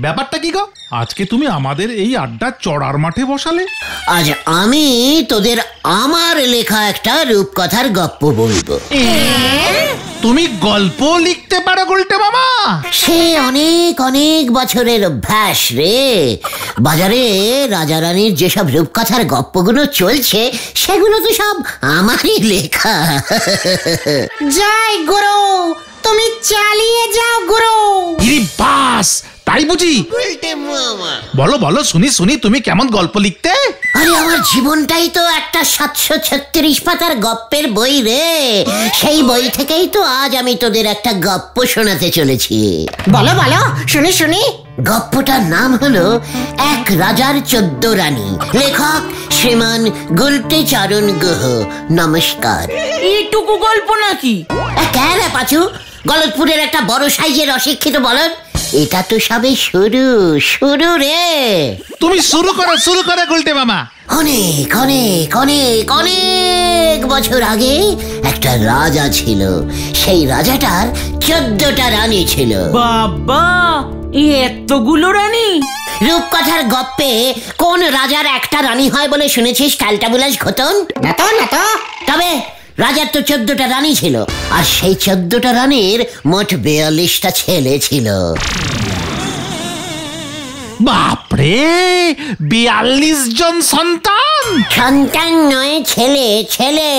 ব্যাপারটা কি গো? আজকে তুমি আমাদের এই আড্ডা চড়ার মাঠে বসালে। আজ আমি তোদের আমার লেখা একটা রূপকথার গপ্প বলবো। তুমি গল্প লিখতে পারো গুলটে মামা? সে অনেক অনেক বছরের অভ্যাস রে। বাজারে রাজা রানীর যেসব রূপকথার গপ্পগুলো চলছে সেগুলো তো সব আমারই লেখা। জয় গুরু, তুমি চালিয়ে যাও গুরু। বাস তাই বুঝি? বলো বলো শুনি শুনি, তুমি কেমন গল্প লিখতে? আরে আমার জীবনটাই তো একটা 736 পাতার গপ্পের বই রে। সেই বই থেকেই তো আজ আমি তোদের একটা গপ্প শোনাতে চলেছি। বলো বলো, শুনি শুনি। গপ্পটার নাম হলো এক রাজার 14 রানী। লেখক শ্রীমান গুলটে চরণ গুহ। নমস্কার। এইটুকু গল্প নাকি? কেন পাচু, গলতপুরের একটা বড় সাইজের অশিক্ষিত বলদ? এটা তো সবে শুরু শুরু রে। তুমি শুরু করো গুলটে মামা। অনেক অনেক অনেক অনেক বছর আগে একটা রাজা ছিল। সেই রাজাটার 14টা রানী ছিল। বাবা, এতগুলো রানী? রূপকথার গপ্পে কোন রাজার একটা রানী হয় বলে শুনেছিস ক্যালটাবুলাস ঘটন? না তো না তো। তবে রাজার তো 14টা রানী ছিল, আর সেই 14টা রানীর মোট 42টা ছেলে ছিল। বাপরে, 42 জন সন্তান? সন্তান নয়, ছেলে ছেলে,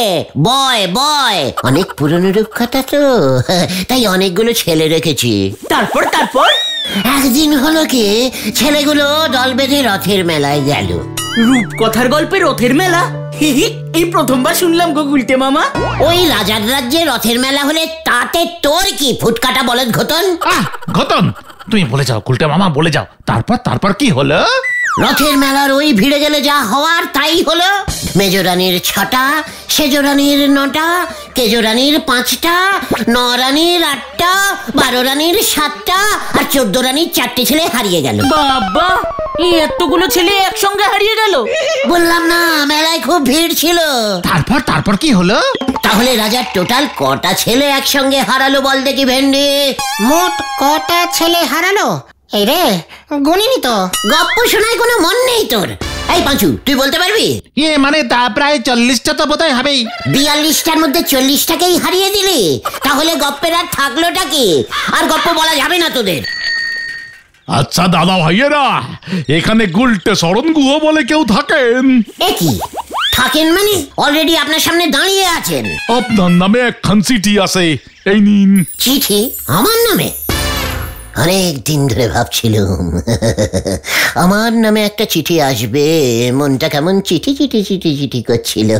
বয় বয়। অনেক পুরনো রূপকথা তো, তাই অনেকগুলো ছেলে রেখেছি। তারপর তারপর? একদিন হলো কি, ছেলেগুলো দল বেঁধে রথের মেলায় গেল। রূপকথার গল্পে রথের মেলা? এই প্রথমবার শুনলাম গো গুলটে মামা। ওই রাজার রাজ্যে রথের মেলা হলে তাতে তোর কি ফুটকাটা বলদ ঘটন? ঘটন তুমি বলে যাও গুলটে মামা, বলে যাও। তারপর কি হলো? রথের মেলার ওই ভিড়ে গেলে যা হওয়ার তাই হলো। মেজরানীর 6টা, সেজরানীর 9টা, কেজরানীর 5টা, 9 রানীর 8টা, 12 রানীর 7টা, আর 14 রানীর 4টে ছেলে হারিয়ে গেল। বাবা, এতগুলো ছেলে একসঙ্গে হারিয়ে গেল? বললাম না, মেলায় খুব ভিড় ছিল। তারপর কি হলো? তাহলে রাজার টোটাল কটা ছেলে একসঙ্গে হারালো বল দেখি ভেন্ডি? মোট কটা ছেলে হারালো? এই রে, গুনিনি তো। গপ্প শোনায় কোনো মন নেই তোর? এই পাঁচু, তুই বলতে পারবি? মানে তা প্রায় 40টা তো বোধহয় হবেই। 42টার মধ্যে 40টাকেই হারিয়ে দিলি, তাহলে গপ্পের আর থাকলোটা কি? আর গপ্প বলা যাবে না তোদের। আচ্ছা দাদা ভাইয়েরা, এখানে গুলটে চরণ গুহ বলে কেউ থাকেন? এ কি থাকেন মানে? অলরেডি আপনার সামনে দাঁড়িয়ে আছেন। আপনার নামে একখান চিঠি আছে, এই নিন। চিঠি আমার নামে? অনেক দিন ধরে ভাবছিলাম আমার নামে একটা চিঠি আসবে। মনটা কেমন চিঠি চিঠি চিঠি চিঠি করছিল।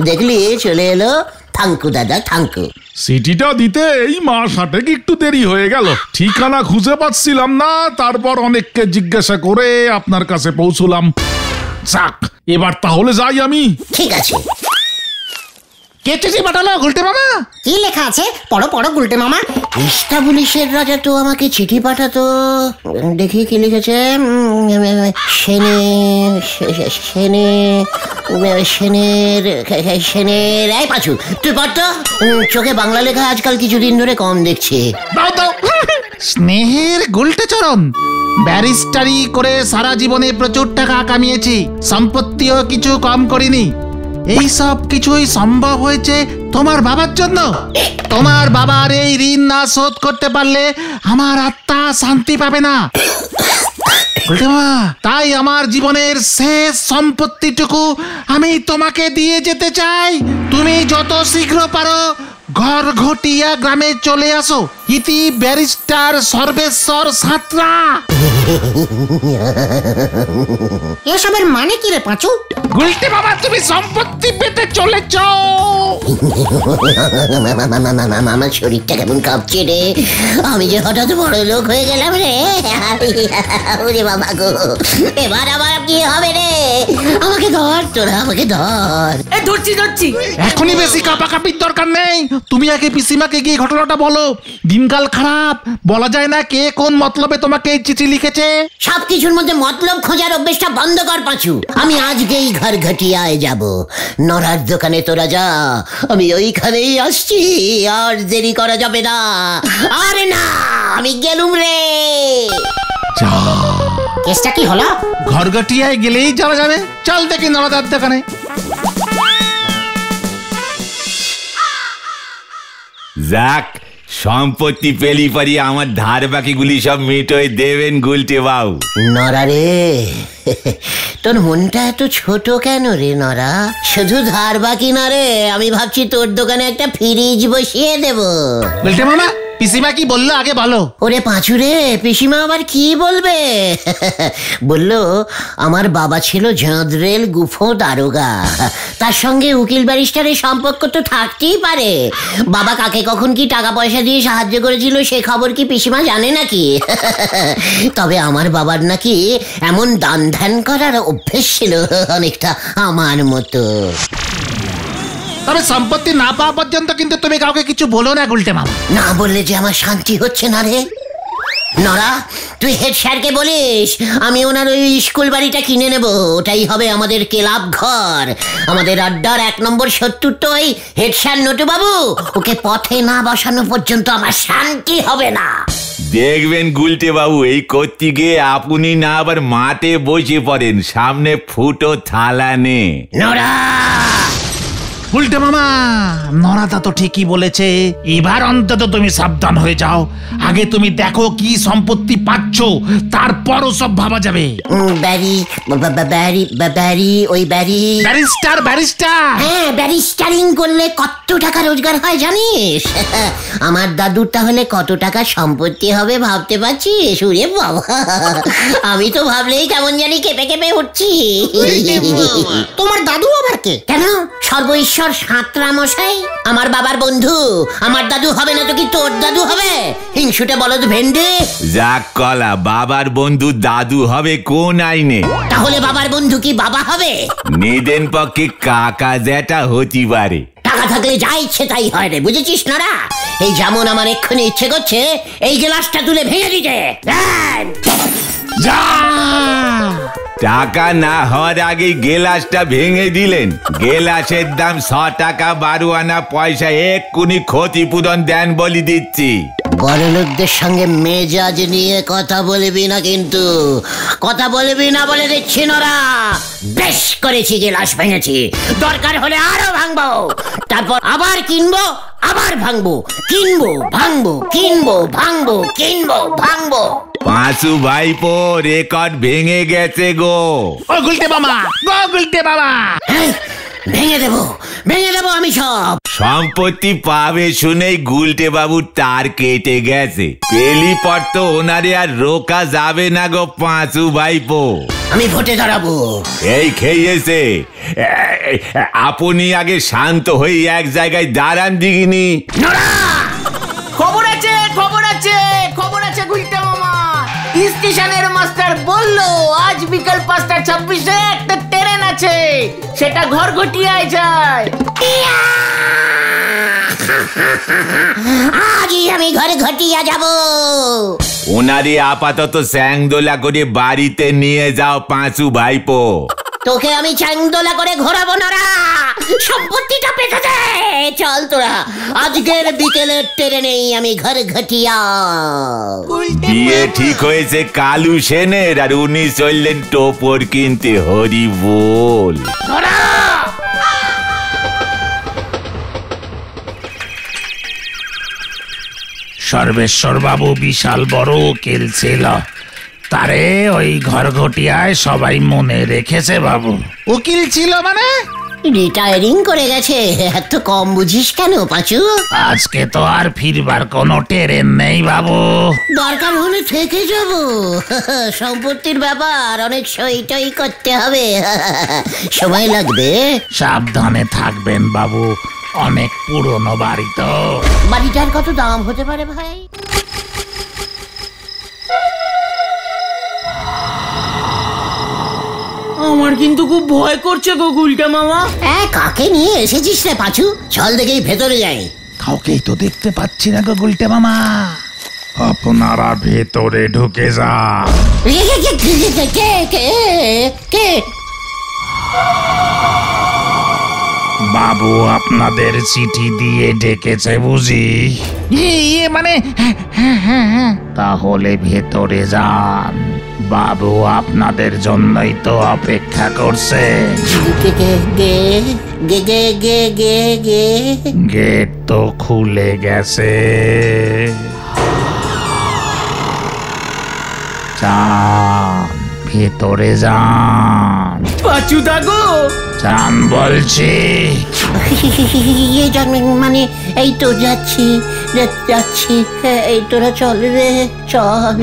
দেখলি চলে এলো। থাঙ্কু দাদা, থাঙ্কু। চিঠিটা দিতে এই মাস হাটেক একটু দেরি হয়ে গেল। ঠিকানা খুঁজে পাচ্ছিলাম না, তারপর অনেককে জিজ্ঞাসা করে আপনার কাছে পৌঁছলাম। যাক, এবার তাহলে যাই আমি। ঠিক আছে। কে চিঠি পাঠালো গুলটে মামা? কি লেখা আছে? পড়ো পড়ো গুলটে মামা। ইস্তাবুলিশের রাজা তো আমাকে চিঠি পাঠাতো। দেখি কি লিখেছে। সেনের এই পাঁচু, তুই পড়তো। চোখে বাংলা লেখা আজকাল কিছুদিন ধরে কম দেখছি। দাও। স্নেহের গুলটে চরণ, ব্যারিস্টারি করে সারা জীবনে প্রচুর টাকা কামিয়েছি, সম্পত্তিও কিছু কম করিনি। এই সব কিছুই সম্ভব হয়েছে তোমার বাবার জন্য। তোমার বাবার এই ঋণ না শোধ করতে পারলে আমার আত্মা শান্তি পাবে না। তাই আমার জীবনের শেষ সম্পত্তিটুকু আমি তোমাকে দিয়ে যেতে চাই। তুমি যত শীঘ্র পারো ঘরঘটিয়া গ্রামে চলে আসো। ইতি ব্যারিস্টার সর্বেশ্বর সাঁতরা। এসবের মানে কি রে পাঁচু? গুলটে বাবা, তুমি সম্পত্তি পেতে চলেছ। আমার শরীরটা কেমন কাঁপছে রে। আমি যে হঠাৎ বড় লোক হয়ে গেলাম রে। ওরে বাবা গো, এবার আবার কি হবে রে? আমাকে ধর তোরা, আমাকে ধর। ধরছি। এখনই বেশি কাপাকাপির দরকার নেই। তুমি আগে পিসিমাকে গিয়ে ঘটনাটা বলো। দিনকাল খারাপ, বলা যায় না কে কোন মতলবে তোমাকে এই চিঠি লিখেছে। সবকিছুর মধ্যে মতলব খোঁজার অভ্যেসটা বন্ধ কর পাঁচু। আমি আজকেই ঘরঘটিয়ায় যাব। নড়ার দোকানে তোরা যা, আমি ওইখানেই আসছি। আর দেরি করা যাবে না। আরে না, আমি গেলুম রে। কেসটা কি হলো? ঘরগটিয়ায় গেলেই জানা যাবে। চল দেখি নরদার দোকানে। যাক, সম্পত্তি পেলি পারি আমার ধার বাকিগুলি সব মিটোয় দেবেন গুলটে বাবু। নরা রে, তোর মনটা এত ছোট কেন রে নরা? শুধু ধার বাকি না রে, আমি ভাবছি তোর দোকানে একটা ফ্রিজ বসিয়ে দেব। গুলটে মামা, পিসিমা কি বললো আগে বলো। ওরে পাঁচু রে, পিসিমা আবার কি বলবে? বললো আমার বাবা ছিল ঝাঁদরেল গুফো দারোগা, তার সঙ্গে উকিল ব্যারিস্টারের সম্পর্ক তো থাকতেই পারে। বাবা কাকে কখন কি টাকা পয়সা দিয়ে সাহায্য করেছিল সে খবর কি পিসিমা জানে নাকি? তবে আমার বাবার নাকি এমন দান ধ্যান করার অভ্যেস ছিল অনেকটা আমার মতো। তবে সম্পত্তি না পাওয়া পর্যন্ত কিন্তু তুমি কাউকে কিছু বলো না গুলটে মামা। না বললে যে আমার শান্তি হচ্ছে না রে। নরা, তুই হেড স্যারকে বলিস আমি ওনার ওই স্কুল বাড়িটা কিনে নেব, ওটাই হবে আমাদের ক্লাব ঘর। আমাদের আড্ডার 1 নম্বর শত্রুটা ওই হেড স্যার নটু বাবু, ওকে পথে না বসানো পর্যন্ত আমার শান্তি হবে না। দেখবেন গুলটে বাবু, এই করতে গিয়ে আপনি না আবার মাঠে বসে পড়েন, সামনে ফুটো থালা নে। নরা, গুলটে মামা, নরাদা তো ঠিকই বলেছে। এবার অন্তত তুমি সাবধান হয়ে যাও। আগে তুমি দেখো কি সম্পত্তি পাচ্ছ, তারপরও সব ভাবা যাবে। ব্যারিস্টার। হ্যাঁ, ব্যারিস্টারিং করলে কত টাকা রোজগার হয় জানিস? আমার দাদুর তাহলে কত টাকা সম্পত্তি হবে ভাবতে পারছিস? ওরে বাবা, আমি তো ভাবলেই কেমন জানি কেঁপে কেঁপে উঠছি। তোমার দাদু আবার কে? কেন, সর্বঈশ্বর সাঁতরা মশাই আমার বাবার বন্ধু। আমার দাদু হবে না তো কি তোর দাদু হবে? হিংসুটে বলদ ভেন্ডে। যাক কলা, বাবার বন্ধু দাদু হবে কোন আইনে? তাহলে বাবার বন্ধু কি বাবা হবে? নিদেন পক্ষে কাকা যেটা হতে পারে। টাকা থাকলে যা ইচ্ছে তাই হয় রে, বুঝেছিস নরা? এই যেমন আমার এক্ষুনি ইচ্ছে করছে এই গ্লাসটা তুলে ভেঙে দিতে। টাকা না হওয়ার আগে গেলাসটা ভেঙে দিলেন। গেলাসের দাম 100 টাকা, 12 আনা পয়সা এক্ষুনি ক্ষতিপূরণ দেন বলে দিচ্ছি। বড় লোকদের সঙ্গে মেজাজ নিয়ে কথা বলবি না কিন্তু, কথা বলবি না বলে দিচ্ছি নরা। বেশ করেছি, গেলাস ভেঙেছি, দরকার হলে আরো ভাঙবো, তারপর আবার কিনবো, আবার ভাঙবো, কিনবো ভাঙবো, কিনবো ভাঙবো, কিনবো ভাঙবো। পাঁচু ভাইপো, রেকর্ড ভেঙে গেছে গো। ও গুলটে মামা, ভেঙে দেবো আমি সব। সম্পত্তি পাবে শুনেই গুলটে বাবুর তার কেটে গেছে। পেলি পর তো ওনারে আর রোকা যাবে না গো পাঁচু ভাইপো। আমি ভোটে দাঁড়াবো। এই খেয়েছে, আপনি আগে শান্ত হয়ে এক জায়গায় দাঁড়ান দিগিনি। খবর আছে গুলটে মামা। স্টেশনের মাস্টার বললো আজ বিকাল 5:26 একটা ট্রেন আছে, সেটা ঘরঘটিয়ায় যায়। আজই আমি ঘরঘটিয়া যাব। ওনারে আপাতত স্যাংদোলা করে বাড়িতে নিয়ে যাও পাঁচু ভাইপো। তোকে আমি চ্যাংদোলা করে ঘোরাবো না, সম্পত্তিটা পেতে দে। চল তোরা, আজকের বিকেলের ট্রেনেই আমি ঘরঘটিয়া। বিয়ে ঠিক হয়েছে কালু সেনের, আর উনি চললেন টোপর কিনতে। হরি বল। সর্বেশ্বর বাবু বিশাল বড় উকিল ছিল, তারে ওই ঘরঘটিয়ায় সবাই মনে রেখেছে বাবু। উকিল ছিল মানে? রিটায়ারিং করে গেছে। এত কম বুঝিস কেন পাঁচু? আজকে তো আর ফিরবার কোনো ট্রেন নেই বাবু। দরকার হলে থেকে যাব। সম্পত্তির ব্যাপার, অনেক সই টই করতে হবে, সময় লাগবে। সাবধানে থাকবেন বাবু, অনেক পুরনো বাড়ি তো। বাড়িটার কত দাম হতে পারে ভাই? আমার কিন্তু খুব ভয় করছে গো গুলটে মামা। কাকে নিয়ে এসেছিস রে পাঁচু? চল দেখেই ভেতরে যাই। কাউকেই তো দেখতে পাচ্ছি না গো গুলটে মামা। আপনারা ভেতরে ঢুকে যান। কে? বাবু আপনাদের চিঠি দিয়ে ডেকেছে বুঝি? মানে তাহলে ভেতরে যান। বাবু আপনাদের জন্যই তো অপেক্ষা করছে। গেট তো খুলে গেছে। যান ভেতরে যান। পাচুদা গো, যান বলছি। মানে এই তো যাচ্ছি যাচ্ছি। এই তোরা চল রে, চল।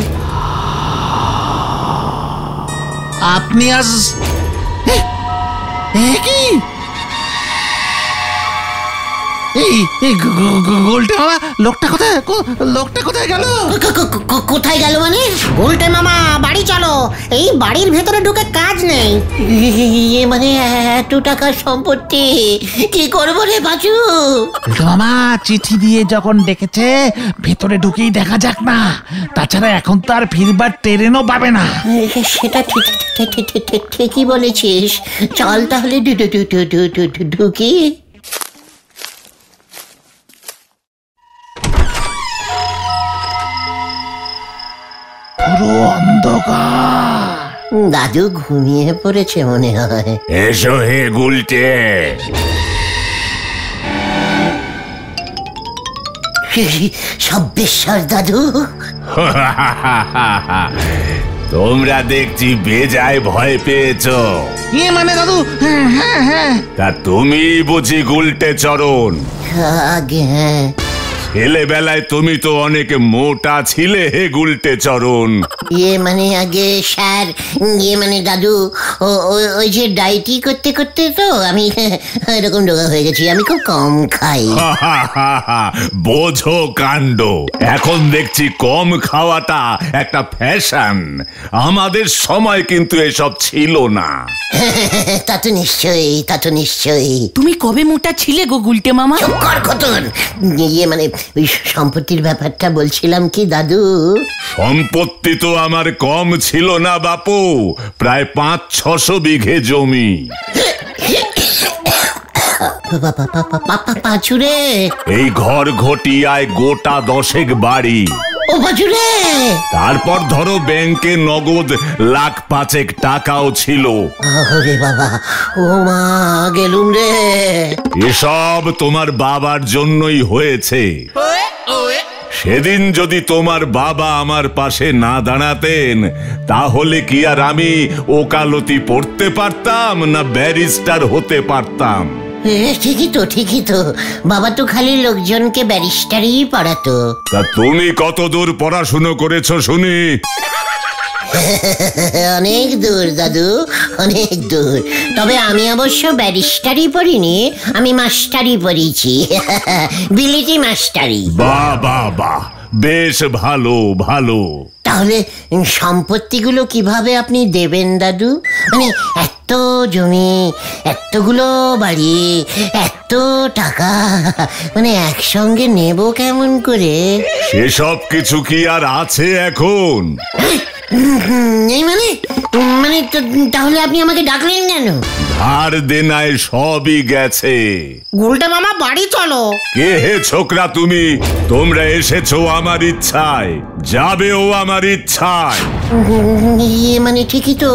আপনি আজ কি এই গোলটে মামা লোকটা কোথায় গেল? কোথায় গেল মানে? উল্টে মামা বাড়ি চলো, এই বাড়ির ভেতরে ঢুকে কাজ নেই। মানে এত টাকার সম্পত্তি কি করবো রে পাচু? গোলটে মামা চিঠি দিয়ে যখন ডেকেছে ভেতরে ঢুকেই দেখা যাক না, তাছাড়া এখন তো আর ফিরবার ট্রেনও পাবে না। সেটা ঠিকই বলেছিস। চল তাহলে ঢুকি। পুরো অন্ধকার। দাদু ঘুমিয়ে পড়েছে মনে হয়। এসো হে গুলটে। সব্যেশ্বর দাদু। তোমরা দেখছি বেজায় ভয় পেয়েছো। মানে দাদু, হ্যাঁ। তা তুমি বুঝি গুলটে চরণ? আগে হ্যাঁ। ছেলেবেলায় তুমি তো অনেক মোটা ছিলে হে গুলটে চরণ। মানে আগে স্যার, মানে দাদু ওই যে ডায়েটি করতে করতে তো আমি এরকম রোগা হয়ে গেছি। আমি খুব কম খাই। বোঝো কাণ্ড। এখন দেখছি কম খাওয়াটা একটা ফ্যাশন। আমাদের সময় কিন্তু এসব ছিল না। তা তো নিশ্চয়ই। তুমি কবে মোটা ছিলে গো গুলটে মামা? কতন মানে ওই সম্পত্তির ব্যাপারটা বলছিলাম কি দাদু। সম্পত্তি তো আমার কম ছিল না বাপু, প্রায় 500-600 বিঘে জমি। পাচুরে, এই ঘর ঘটিয়ায় গোটা 10 বাড়ি। ও পাচুরে, তারপর ধরো ব্যাংকে নগদ 1,05,000 টাকাও ছিল। ওরে বাবা, ও মা গেলুম রে। এসব তোমার বাবার জন্যই হয়েছে। সেদিন যদি তোমার বাবা আমার পাশে না দাঁড়াতেন তাহলে কি আর আমি ওকালতি পড়তে পারতাম না ব্যারিস্টার হতে পারতাম? ঠিকই তো বাবা তো খালি লোকজনকে ব্যারিস্টারই পড়াতো। তা তুমি কত দূর পড়াশুনো করেছো শুনি? অনেক দূর দাদু, অনেক দূর। তবে আমি অবশ্য ব্যারিস্টারই পড়িনি, আমি মাস্টারি পড়িয়েছি। বিলিটি মাস্টারি। বাহ, বেশ ভালো। তাহলে সম্পত্তিগুলো কিভাবে আপনি দেবেন দাদু? মানে এত জমি, এতগুলো বাড়ি, এত টাকা, মানে একসঙ্গে নেব কেমন করে? সেসব কিছু কি আর আছে এখন? এই মানে তাহলে আপনি আমাকে ডাকলেন কেন? ধার দেনায় সবই গেছে। উল্টে মামা বাড়ি চলো। কে হে ছোকরা তুমি? তোমরা এসেছো আমার ইচ্ছায়, যাবেও আমার ইচ্ছায়। মানে ঠিকই তো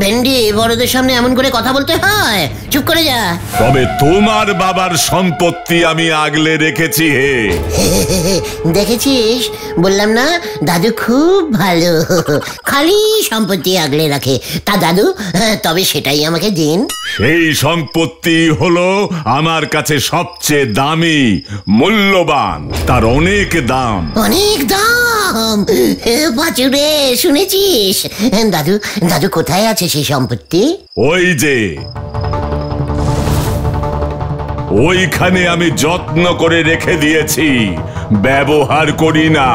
ভেন্ডি, বড়দের সামনে এমন করে কথা বলতে হয়? চুপ করে যা। তবে তোমার বাবার সম্পত্তি আমি আগলে রেখেছি হে। দেখেছিস, বললাম না দাদু খুব ভালো, খালি সম্পত্তি আগলে রাখে। তা দাদু তবে সেটাই আমাকে দিন। সেই সম্পত্তি হলো আমার কাছে সবচেয়ে দামি, মূল্যবান, তার অনেক দাম। অনেক দাম? বাছুরে, শুনেছিস? দাদু কোথায় আছে সেই সম্পত্তি? ওই যে ওইখানে আমি যত্ন করে রেখে দিয়েছি, ব্যবহার করি না।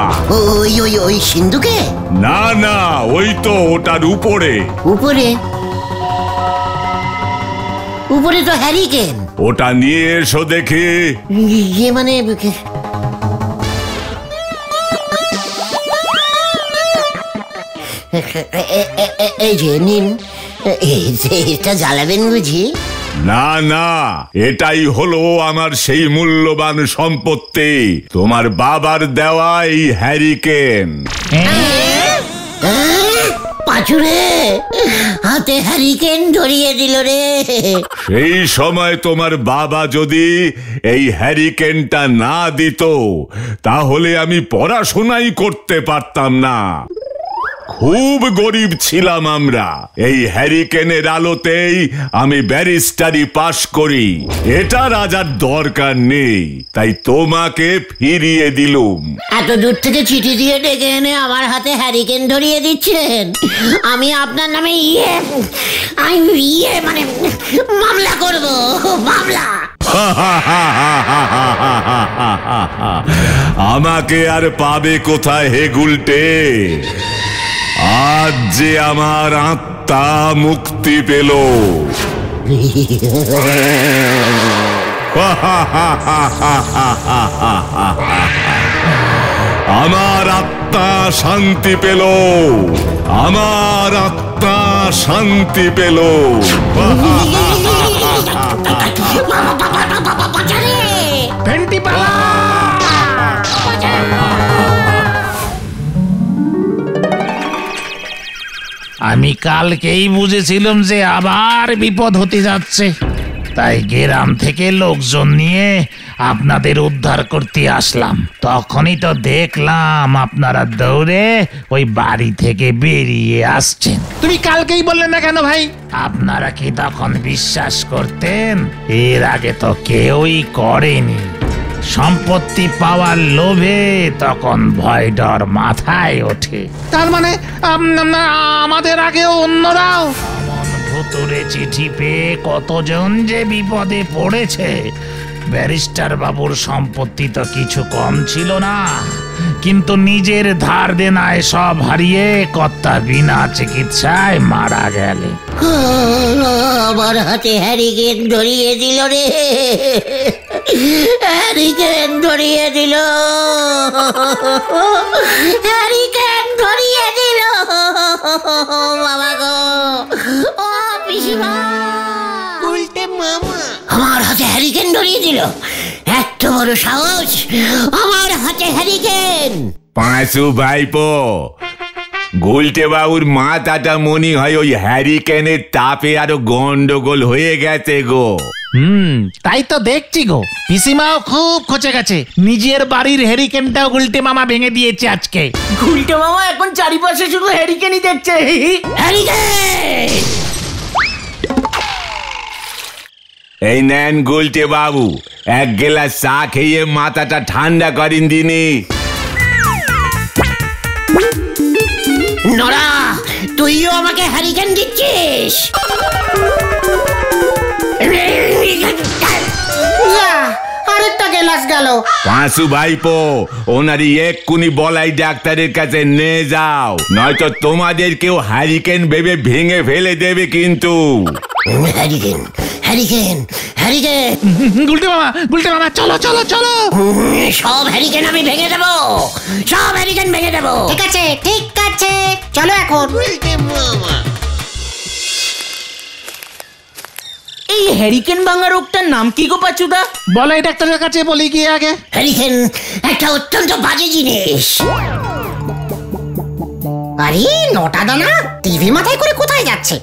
ওই সিন্ধুকে? না, ওই তো ওটার উপরে। উপরে তো হ্যারিকেন। ওটা নিয়ে এসো দেখি। মানে এই যে নিন, এটা জ্বালাবেন বুঝি? না, এটাই হলো আমার সেই মূল্যবান সম্পত্তি, তোমার বাবার দেওয়া এই হ্যারিকেন। পাচুরে হাতে হ্যারিকেন ধরিয়ে দিল রে। সেই সময় তোমার বাবা যদি এই হ্যারিকেনটা না দিত তাহলে আমি পড়াশোনাই করতে পারতাম না। খুব গরিব ছিলাম আমরা। এই হ্যারিকেনের আলোতেই আমি ব্যারিস্টারি পাশ করি। এটা রাজার দরকার নেই, তাই তোমাকে ফিরিয়ে দিলুম। এত দূর থেকে চিঠি দিয়ে ডেকে এনে আমার হাতে হ্যারিকেন ধরিয়ে দিচ্ছেন। আমি আপনার নামে মানে মামলা করব, মামলা। আমাকে আর পাবে কোথায় হে গুলটে? আজ যে আমার আত্মা মুক্তি পেল। আমার আত্মা শান্তি পেল, আমার আত্মা শান্তি পেল। ভেন্টি পালা! আমি কালকেই বুঝেছিলাম যে আবার বিপদ হতে যাচ্ছে, তাই গ্রাম থেকে লোকজন নিয়ে আপনাদের উদ্ধার করতে আসলাম। তখনই তো দেখলাম আপনারা দৌড়ে ওই বাড়ি থেকে বেরিয়ে আসছেন। তুমি কালকেই বললেন না কেন ভাই? আপনারা কি তখন বিশ্বাস করতেন? এর আগে তো কেউই করেনি। সম্পত্তি পাওয়ার লোভে তখন ভয় ডর মাথায় ওঠে। তার মানে আমাদের আগে অন্যরাও ভুতুরে চিঠি পেয়ে কতজন যে বিপদে পড়েছে। ব্যারিস্টার বাবুর সম্পত্তি তো কিছু কম ছিল না, কিন্তু নিজের ধার দেনায় সব হারিয়ে কর্তা বিনা চিকিৎসায় মারা গেলে। আমার হাতে হ্যারিকেন ধরিয়ে দিল রে, হ্যারিকেন ধরিয়ে দিল, হ্যারিকেন ধরিয়ে দিল। বাবা গো, ও পিসিমা, উল্টে মামা আমার হাতে হ্যারিকেন ধরিয়ে দিল। এত বড় সাহস, আমার হাতে হ্যারিকেন। পাঁচু ভাইপো, গুলটে বাবুর মাথাটা মনে হয় ওই হ্যারিকেনের তাপে আরো গন্ডগোল হয়ে গেছে গো। তাই তো দেখছি গো। পিসিমাও খুব খচে গেছে। নিজের বাড়ির হ্যারিকেনটাও গুলটে মামা ভেঙে দিয়েছে আজকে। গুলটে মামা এখন চারিপাশে শুধু হ্যারিকেনই দেখছে। হ্যারিকেন! এই নেন গুলটে বাবু, এক গ্লাস চা খেয়ে মাথাটা ঠান্ডা করেন দিনি। নরা, তুইও আমাকে হ্যারিকেন দিচ্ছিস? আরেকটা গ্লাস গেল। পাঁচু ভাইপো, ওনারই এক্ষুনি বলাই ডাক্তারের কাছে নিয়ে যাও, নয়তো তোমাদের কেউ হ্যারিকেন ভেবে ভেঙে ফেলে দেবে কিন্তু। Hurricane, hurricane, hurricane! গুলটে মামা চলো চলো চলো। সব হ্যারিকেন আমি ভেঙে দেবো, সব হ্যারিকেন ভেঙে দেবো। ঠিক আছে, ঠিক আছে, চলো এখন। এই হ্যারিকেন ভাঙা রোগটার নাম কি গো পাচুদা? বলাই ডাক্তারের কাছে বলি গিয়ে আগে। হ্যারিকেন একটা অত্যন্ত বাজে জিনিস। আরে নটা দানা টিভি মাথায় করে কোথায় যাচ্ছে?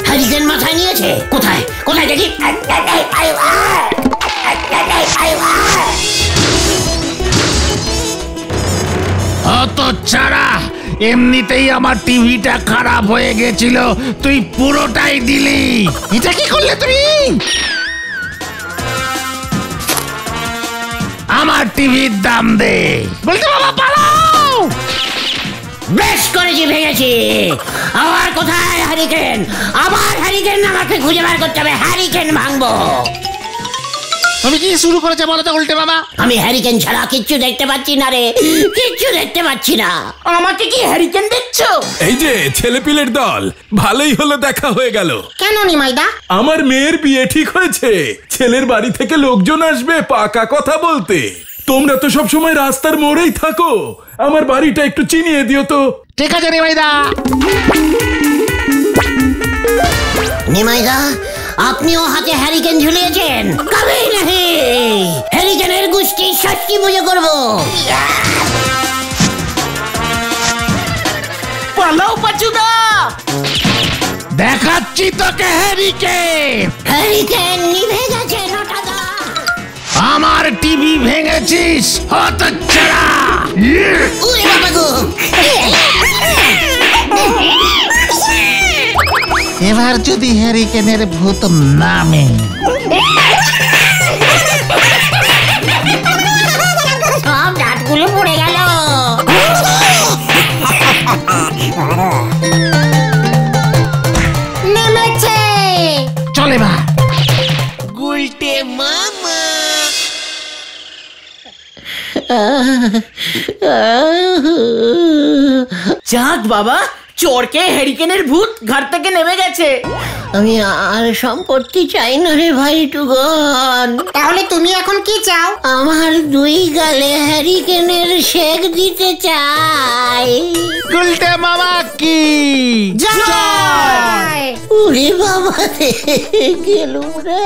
হ্যারিকেন মাথায় নিয়েছে। কোথায় কোথায় দেখি? অত ছাড়া, এমনিতেই আমার টিভিটা খারাপ হয়ে গেছিল, তুই পুরোটাই দিলি। এটা কি করলে তুমি? আমার টিভির দাম দে। বলতে বাবা পালাও। বেশ করেছি, ভেঙেছি। আবার কোথায় হ্যারিকেন? আবার হ্যারিকেন আমাকে খুঁজে বার করতে হবে। হ্যারিকেন ভাঙবো। তুমি কি শুরু করেছে বলো তো উল্টে মামা? আমি হ্যারিকেন ছাড়া কিচ্ছু দেখতে পাচ্ছি না রে, কিচ্ছু দেখতে পাচ্ছি না। আমাকে কি হ্যারিকেন দেখছো? এই যে ছেলেপিলের দল, ভালোই হলো দেখা হয়ে গেল। কেন নিমাইদা? আমার মেয়ের বিয়ে ঠিক হয়েছে। ছেলের বাড়ি থেকে লোকজন আসবে পাকা কথা বলতে। তোমরা তো সব সময় রাস্তার মোড়েই থাকো, আমার বাড়িটা একটু চিনিয়ে দিও তো। ঠিক আছে নিমাইদা। নিমাইদা, আপনিও হাতে হ্যারিকেন ঝুলিয়েছেন? কবে নাহি হ্যারিকেনের গুষ্টি ষষ্ঠী পুজো করবো। পালাও পাচুদা। দেখাচ্ছি তোকে হ্যারিকেন। হ্যারিকেন নিভে গেছে নটাদা। আমার টিভি ভেঙেছিস হতচ্ছাড়া। উরে বাবা গো। এবার যদি হ্যারিকেনের ভূত নামে, সব দাঁতগুলো পড়ে গেল। নেমেছে। চলে বা। যাক বাবা, চোরকে হ্যারিকেনের ভূত ঘর থেকে নেমে গেছে। আমি আর সম্পত্তি চাই না রে ভাই টুগন। তাহলে তুমি এখন কি চাও? আমার দুই গালে হ্যারিকেনের শেক দিতে চাই। গুলটে মামা কি জয়। উরে বাবা রে, গেলুম রে।